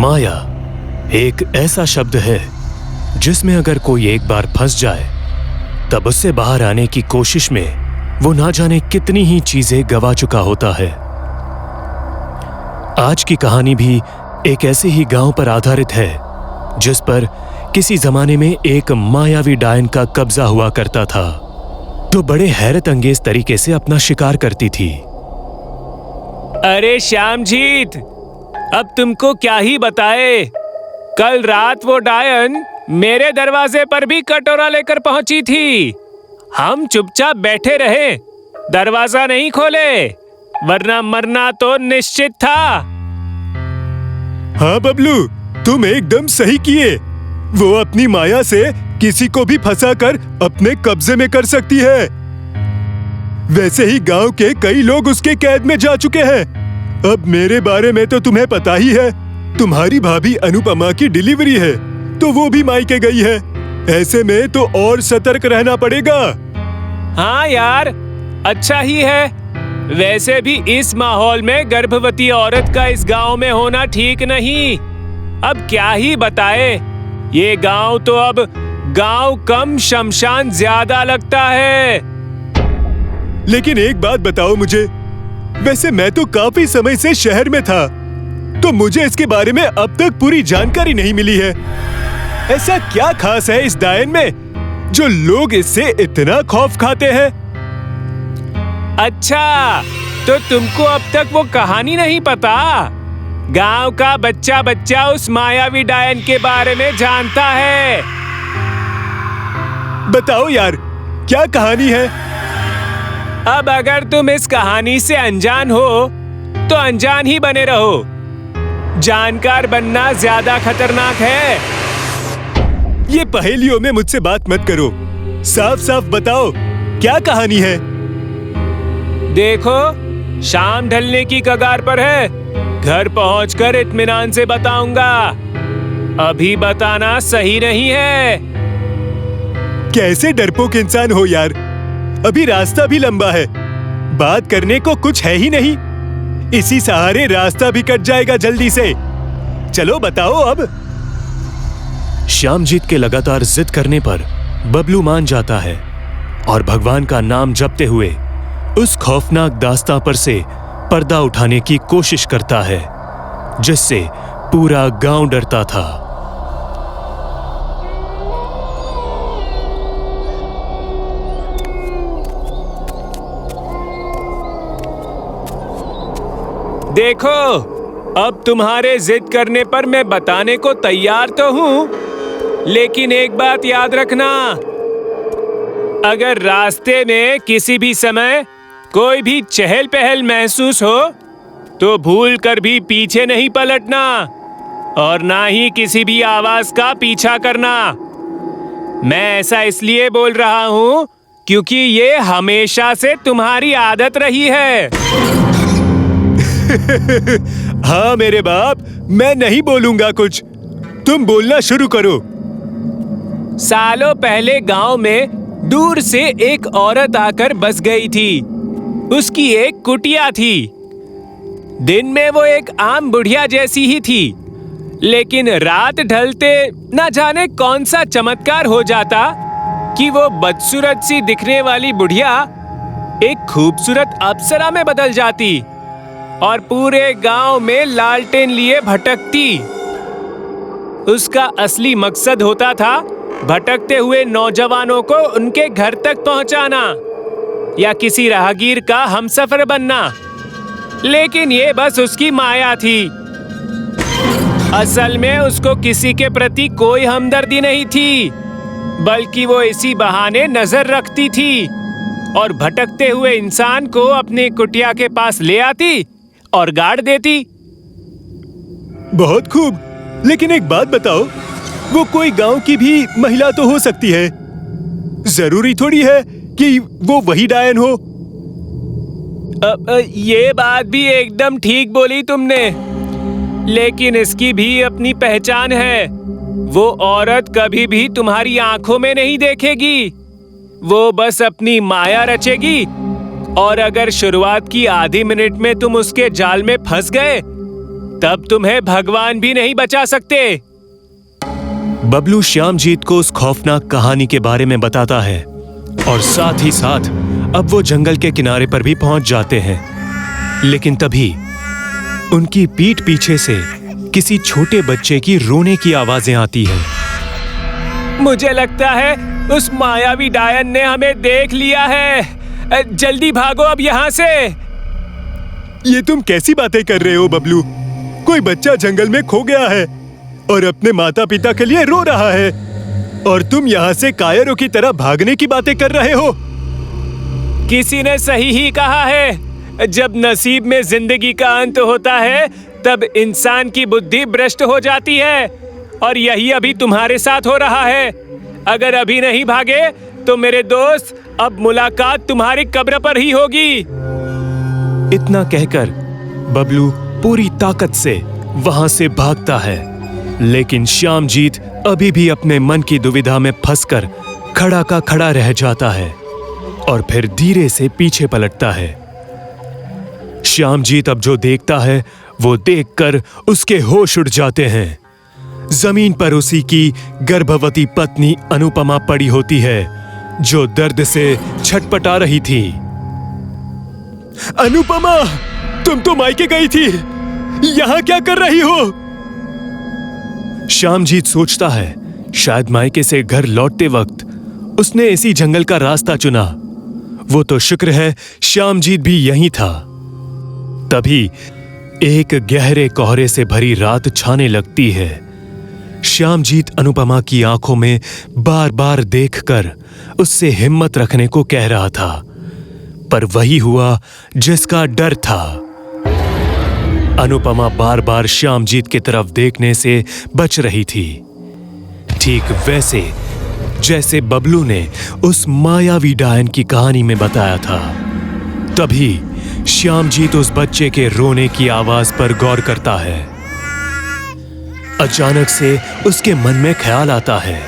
माया एक ऐसा शब्द है जिसमें अगर कोई एक बार फंस जाए तब उससे बाहर आने की कोशिश में वो ना जाने कितनी ही चीजें गवा चुका होता है। आज की कहानी भी एक ऐसे ही गांव पर आधारित है जिस पर किसी जमाने में एक मायावी डायन का कब्जा हुआ करता था, तो बड़े हैरत अंगेज तरीके से अपना शिकार करती थी। अरे श्यामजीत, अब तुमको क्या ही बताए। कल रात वो डायन मेरे दरवाजे पर भी कटोरा लेकर पहुंची थी। हम चुपचाप बैठे रहे, दरवाजा नहीं खोले, वरना मरना तो निश्चित था। हाँ बबलू, तुम एकदम सही किए। वो अपनी माया से किसी को भी फंसाकर अपने कब्जे में कर सकती है। वैसे ही गांव के कई लोग उसके कैद में जा चुके हैं। अब मेरे बारे में तो तुम्हें पता ही है, तुम्हारी भाभी अनुपमा की डिलीवरी है, तो वो भी मायके गई है। ऐसे में तो और सतर्क रहना पड़ेगा। हाँ यार, अच्छा ही है। वैसे भी इस माहौल में गर्भवती औरत का इस गांव में होना ठीक नहीं। अब क्या ही बताए, ये गांव तो अब गांव कम शमशान ज्यादा लगता है। लेकिन एक बात बताओ मुझे, वैसे मैं तो काफी समय से शहर में था, तो मुझे इसके बारे में अब तक पूरी जानकारी नहीं मिली है। ऐसा क्या खास है इस डायन में जो लोग इससे इतना खौफ खाते हैं? अच्छा, तो तुमको अब तक वो कहानी नहीं पता? गांव का बच्चा बच्चा उस मायावी डायन के बारे में जानता है। बताओ यार, क्या कहानी है? अब अगर तुम इस कहानी से अनजान हो तो अनजान ही बने रहो। जानकार बनना ज्यादा खतरनाक है। ये पहेलियों में मुझसे बात मत करो, साफ साफ बताओ क्या कहानी है। देखो, शाम ढलने की कगार पर है, घर पहुंचकर इत्मीनान से बताऊंगा। अभी बताना सही नहीं है। कैसे डरपोक इंसान हो यार, अभी रास्ता भी लंबा है, बात करने को कुछ है ही नहीं। इसी सहारे रास्ता भी कट जाएगा जल्दी से। चलो बताओ अब। श्यामजीत के लगातार जिद करने पर बबलू मान जाता है और भगवान का नाम जपते हुए उस खौफनाक दास्तां पर से पर्दा उठाने की कोशिश करता है जिससे पूरा गांव डरता था। देखो, अब तुम्हारे जिद करने पर मैं बताने को तैयार तो हूँ, लेकिन एक बात याद रखना, अगर रास्ते में किसी भी समय कोई भी चहल पहल महसूस हो तो भूल कर भी पीछे नहीं पलटना और ना ही किसी भी आवाज का पीछा करना। मैं ऐसा इसलिए बोल रहा हूँ क्योंकि ये हमेशा से तुम्हारी आदत रही है। हाँ मेरे बाप, मैं नहीं बोलूंगा कुछ, तुम बोलना शुरू करो। सालों पहले गांव में दूर से एक औरत आकर बस गई थी। उसकी एक कुटिया थी। दिन में वो एक आम बुढ़िया जैसी ही थी, लेकिन रात ढलते न जाने कौन सा चमत्कार हो जाता कि वो बदसूरत सी दिखने वाली बुढ़िया एक खूबसूरत अप्सरा में बदल जाती और पूरे गांव में लालटेन लिए भटकती। उसका असली मकसद होता था भटकते हुए नौजवानों को उनके घर तक पहुंचाना या किसी राहगीर का हमसफर बनना। लेकिन ये बस उसकी माया थी। असल में उसको किसी के प्रति कोई हमदर्दी नहीं थी, बल्कि वो इसी बहाने नजर रखती थी और भटकते हुए इंसान को अपनी कुटिया के पास ले आती और गाड़ देती। बहुत खूब, लेकिन एक बात बताओ, वो कोई गांव की भी महिला तो हो सकती है, जरूरी थोड़ी है कि वो वही डायन हो। ये बात भी एकदम ठीक बोली तुमने, लेकिन इसकी भी अपनी पहचान है। वो औरत कभी भी तुम्हारी आंखों में नहीं देखेगी, वो बस अपनी माया रचेगी और अगर शुरुआत की आधी मिनट में तुम उसके जाल में फंस गए तब तुम्हें भगवान भी नहीं बचा सकते। बबलू श्यामजीत को उस खौफनाक कहानी के बारे में बताता है और साथ ही साथ अब वो जंगल के किनारे पर भी पहुंच जाते हैं। लेकिन तभी उनकी पीठ पीछे से किसी छोटे बच्चे की रोने की आवाजें आती हैं। मुझे लगता है उस मायावी डायन ने हमें देख लिया है। जल्दी भागो अब यहाँ से। ये तुम कैसी बातें कर रहे हो बबलू? कोई बच्चा जंगल में खो गया है और अपने माता पिता के लिए रो रहा है, और तुम यहाँ से कायरों की तरह भागने की बातें कर रहे हो। किसी ने सही ही कहा है, जब नसीब में जिंदगी का अंत होता है तब इंसान की बुद्धि भ्रष्ट हो जाती है, और यही अभी तुम्हारे साथ हो रहा है। अगर अभी नहीं भागे तो मेरे दोस्त, अब मुलाकात तुम्हारी कब्र पर ही होगी। इतना कहकर बबलू पूरी ताकत से वहां से भागता है, लेकिन श्यामजीत अभी भी अपने मन की दुविधा में फंसकर खड़ा का खड़ा रह जाता है और फिर धीरे से पीछे पलटता है। श्यामजीत अब जो देखता है वो देखकर उसके होश उड़ जाते हैं। जमीन पर उसी की गर्भवती पत्नी अनुपमा पड़ी होती है, जो दर्द से छटपटा रही थी। अनुपमा, तुम तो मायके गई थी, यहाँ क्या कर रही हो? श्यामजीत सोचता है शायद मायके से घर लौटते वक्त उसने इसी जंगल का रास्ता चुना। वो तो शुक्र है श्यामजीत भी यहीं था। तभी एक गहरे कोहरे से भरी रात छाने लगती है। श्यामजीत अनुपमा की आंखों में बार बार देखकर उससे हिम्मत रखने को कह रहा था, पर वही हुआ जिसका डर था। अनुपमा बार बार श्यामजीत की तरफ देखने से बच रही थी, ठीक वैसे जैसे बबलू ने उस मायावी डायन की कहानी में बताया था। तभी श्यामजीत उस बच्चे के रोने की आवाज पर गौर करता है। अचानक से उसके मन में ख्याल आता है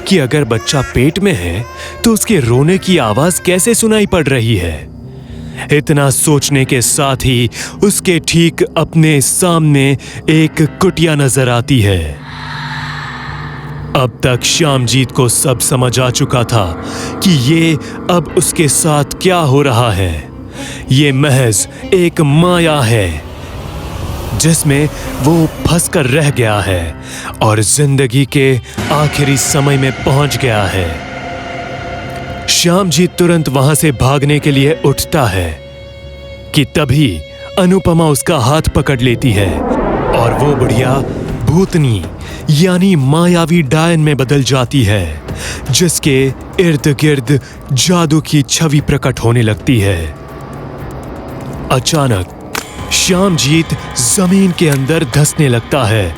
कि अगर बच्चा पेट में है तो उसके रोने की आवाज कैसे सुनाई पड़ रही है। इतना सोचने के साथ ही उसके ठीक अपने सामने एक कुटिया नजर आती है। अब तक श्यामजीत को सब समझ आ चुका था कि ये अब उसके साथ क्या हो रहा है। ये महज एक माया है जिसमें वो फंसकर रह गया है और जिंदगी के आखिरी समय में पहुंच गया है। श्यामजीत तुरंत वहां से भागने के लिए उठता है कि तभी अनुपमा उसका हाथ पकड़ लेती है और वो बुढ़िया भूतनी यानी मायावी डायन में बदल जाती है, जिसके इर्द गिर्द जादू की छवि प्रकट होने लगती है। अचानक श्यामजीत जमीन के अंदर धंसने लगता है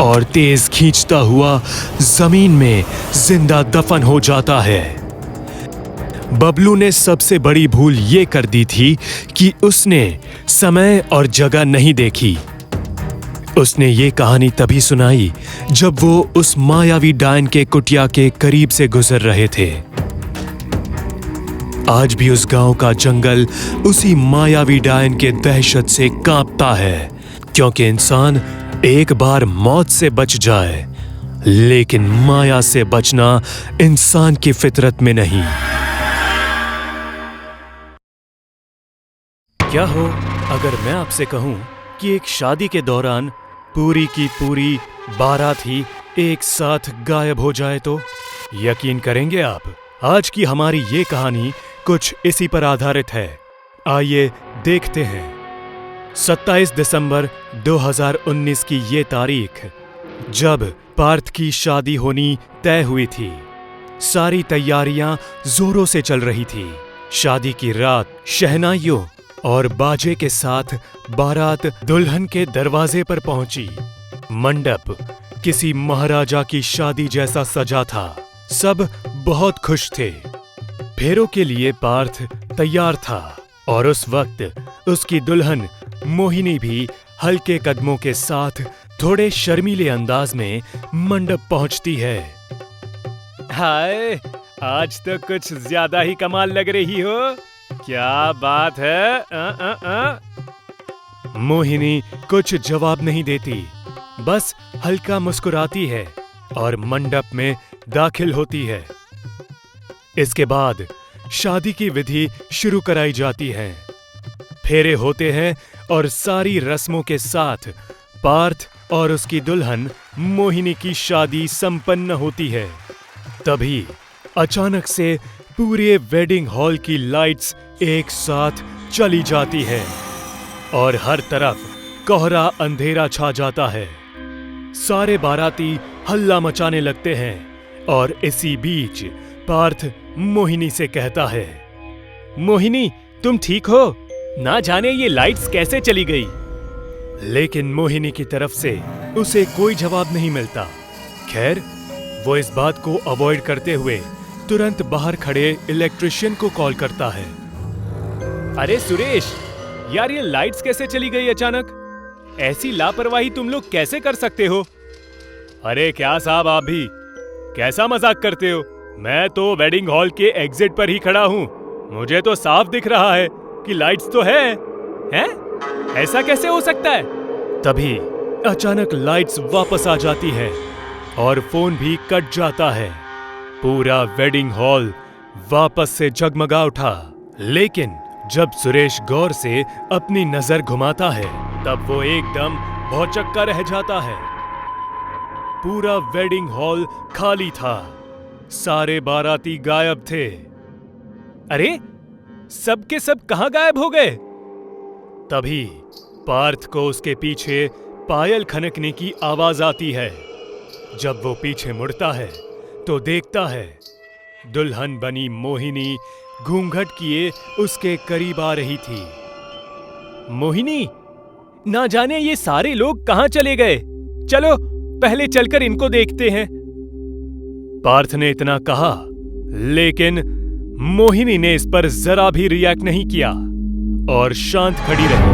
और तेज खींचता हुआ जमीन में जिंदा दफन हो जाता है। बबलू ने सबसे बड़ी भूल ये कर दी थी कि उसने समय और जगह नहीं देखी। उसने ये कहानी तभी सुनाई जब वो उस मायावी डायन के कुटिया के करीब से गुजर रहे थे। आज भी उस गांव का जंगल उसी मायावी डायन के दहशत से कांपता है, क्योंकि इंसान एक बार मौत से बच जाए, लेकिन माया से बचना इंसान की फितरत में नहीं। क्या हो अगर मैं आपसे कहूं कि एक शादी के दौरान पूरी की पूरी बारात ही एक साथ गायब हो जाए तो? यकीन करेंगे आप? आज की हमारी ये कहानी कुछ इसी पर आधारित है। आइए देखते हैं। 27 दिसंबर 2019 की ये तारीख, जब पार्थ की शादी होनी तय हुई थी। सारी तैयारियां जोरों से चल रही थी। शादी की रात शहनाइयों और बाजे के साथ बारात दुल्हन के दरवाजे पर पहुंची। मंडप किसी महाराजा की शादी जैसा सजा था। सब बहुत खुश थे। फेरों के लिए पार्थ तैयार था और उस वक्त उसकी दुल्हन मोहिनी भी हल्के कदमों के साथ थोड़े शर्मीले अंदाज में मंडप पहुंचती है। हाय, आज तो कुछ ज्यादा ही कमाल लग रही हो। क्या बात है? मोहिनी कुछ जवाब नहीं देती, बस हल्का मुस्कुराती है और मंडप में दाखिल होती है। इसके बाद शादी की विधि शुरू कराई जाती है। फेरे होते हैं और सारी रस्मों के साथ पार्थ और उसकी दुल्हन मोहिनी की शादी संपन्न होती है। तभी अचानक से पूरे वेडिंग हॉल की लाइट्स एक साथ चली जाती है और हर तरफ कोहरा अंधेरा छा जाता है। सारे बाराती हल्ला मचाने लगते हैं और इसी बीच पार्थ मोहिनी से कहता है, मोहिनी, तुम ठीक हो? ना जाने ये लाइट्स कैसे चली गई। लेकिन मोहिनी की तरफ से उसे कोई जवाब नहीं मिलता। खैर, वो इस बात को अवॉइड करते हुए तुरंत बाहर खड़े इलेक्ट्रिशियन को कॉल करता है। अरे सुरेश, यार ये लाइट्स कैसे चली गई अचानक? ऐसी लापरवाही तुम लोग कैसे कर सकते हो? अरे क्या साहब, आप भी कैसा मजाक करते हो? मैं तो वेडिंग हॉल के एग्जिट पर ही खड़ा हूँ। मुझे तो साफ दिख रहा है कि लाइट्स तो है। हैं? ऐसा कैसे हो सकता है? तभी अचानक लाइट्स वापस आ जाती है और फोन भी कट जाता है। पूरा वेडिंग हॉल वापस से जगमगा उठा। लेकिन जब सुरेश गौर से अपनी नजर घुमाता है, तब वो एकदम भौचक्का रह जाता है। पूरा वेडिंग हॉल खाली था। सारे बाराती गायब थे। अरे, सब के सब कहां गायब हो गए? तभी पार्थ को उसके पीछे पायल खनकने की आवाज आती है। जब वो पीछे मुड़ता है तो देखता है दुल्हन बनी मोहिनी घूंघट किए उसके करीब आ रही थी। मोहिनी, ना जाने ये सारे लोग कहां चले गए। चलो पहले चलकर इनको देखते हैं। पार्थ ने इतना कहा, लेकिन मोहिनी ने इस पर जरा भी रिएक्ट नहीं किया और शांत खड़ी रही।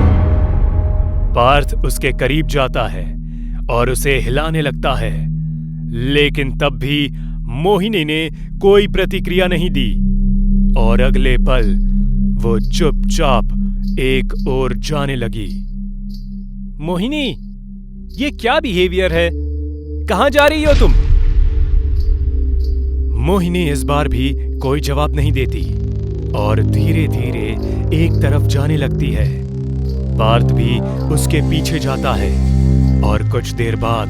पार्थ उसके करीब जाता है और उसे हिलाने लगता है, लेकिन तब भी मोहिनी ने कोई प्रतिक्रिया नहीं दी और अगले पल वो चुपचाप एक ओर जाने लगी। मोहिनी, ये क्या बिहेवियर है? कहां जा रही हो तुम? मोहिनी इस बार भी कोई जवाब नहीं देती और धीरे धीरे एक तरफ जाने लगती है। पार्थ भी उसके पीछे जाता है और कुछ देर बाद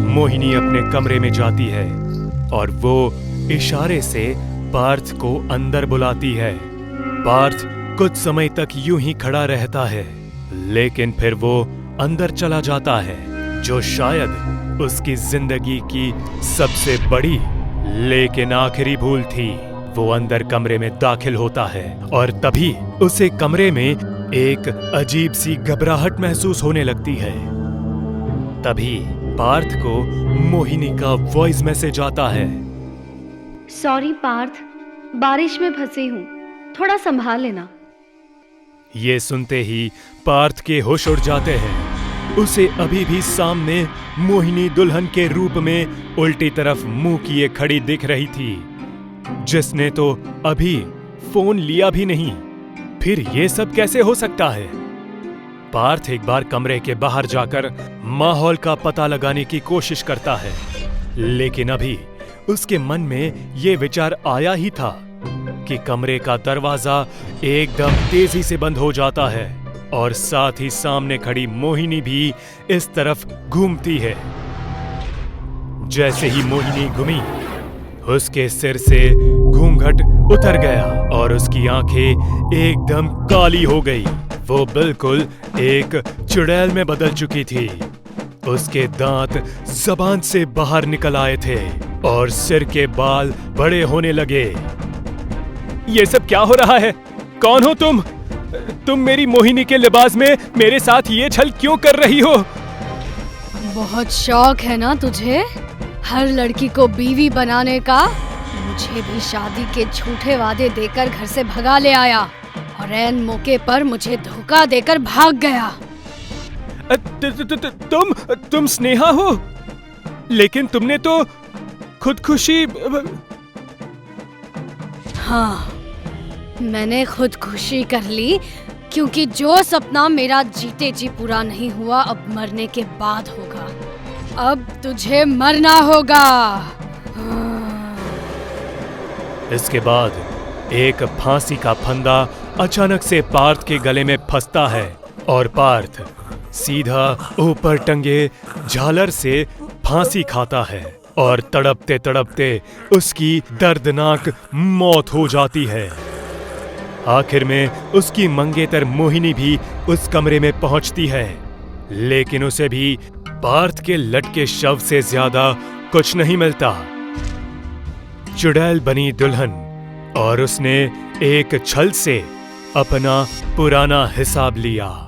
मोहिनी अपने कमरे में जाती है और वो इशारे से पार्थ को अंदर बुलाती है। पार्थ कुछ समय तक यूं ही खड़ा रहता है, लेकिन फिर वो अंदर चला जाता है, जो शायद उसकी जिंदगी की सबसे बड़ी लेकिन आखिरी भूल थी। वो अंदर कमरे में दाखिल होता है और तभी उसे कमरे में एक अजीब सी घबराहट महसूस होने लगती है। तभी पार्थ को मोहिनी का वॉइस मैसेज आता है। सॉरी पार्थ, बारिश में फंसी हूँ, थोड़ा संभाल लेना। ये सुनते ही पार्थ के होश उड़ जाते हैं। उसे अभी भी सामने मोहिनी दुल्हन के रूप में उल्टी तरफ मुंह किए खड़ी दिख रही थी, जिसने तो अभी फोन लिया भी नहीं। फिर ये सब कैसे हो सकता है? पार्थ एक बार कमरे के बाहर जाकर माहौल का पता लगाने की कोशिश करता है, लेकिन अभी उसके मन में ये विचार आया ही था कि कमरे का दरवाजा एकदम तेजी से बंद हो जाता है और साथ ही सामने खड़ी मोहिनी भी इस तरफ घूमती है। जैसे ही मोहिनी घूमी, उसके सिर से घूंघट उतर गया और उसकी आंखें एकदम काली हो गई। वो बिल्कुल एक चुड़ैल में बदल चुकी थी। उसके दांत जबान से बाहर निकल आए थे और सिर के बाल बड़े होने लगे। ये सब क्या हो रहा है? कौन हो तुम? तुम मेरी मोहिनी के लिबास में मेरे साथ ये छल क्यों कर रही हो? बहुत शौक है ना तुझे हर लड़की को बीवी बनाने का? मुझे भी शादी के झूठे वादे देकर घर से भगा ले आया और ऐन मौके पर मुझे धोखा देकर भाग गया। तुम स्नेहा हो? लेकिन तुमने तो खुदकुशी। हाँ, मैंने खुदकुशी कर ली, क्योंकि जो सपना मेरा जीते जी पूरा नहीं हुआ अब मरने के बाद होगा। अब तुझे मरना होगा। इसके बाद एक फांसी का फंदा अचानक से पार्थ के गले में फंसता है और पार्थ सीधा ऊपर टंगे झालर से फांसी खाता है और तड़पते तड़पते उसकी दर्दनाक मौत हो जाती है। आखिर में उसकी मंगेतर मोहिनी भी उस कमरे में पहुंचती है, लेकिन उसे भी पार्थ के लटके शव से ज्यादा कुछ नहीं मिलता। चुड़ैल बनी दुल्हन और उसने एक छल से अपना पुराना हिसाब लिया।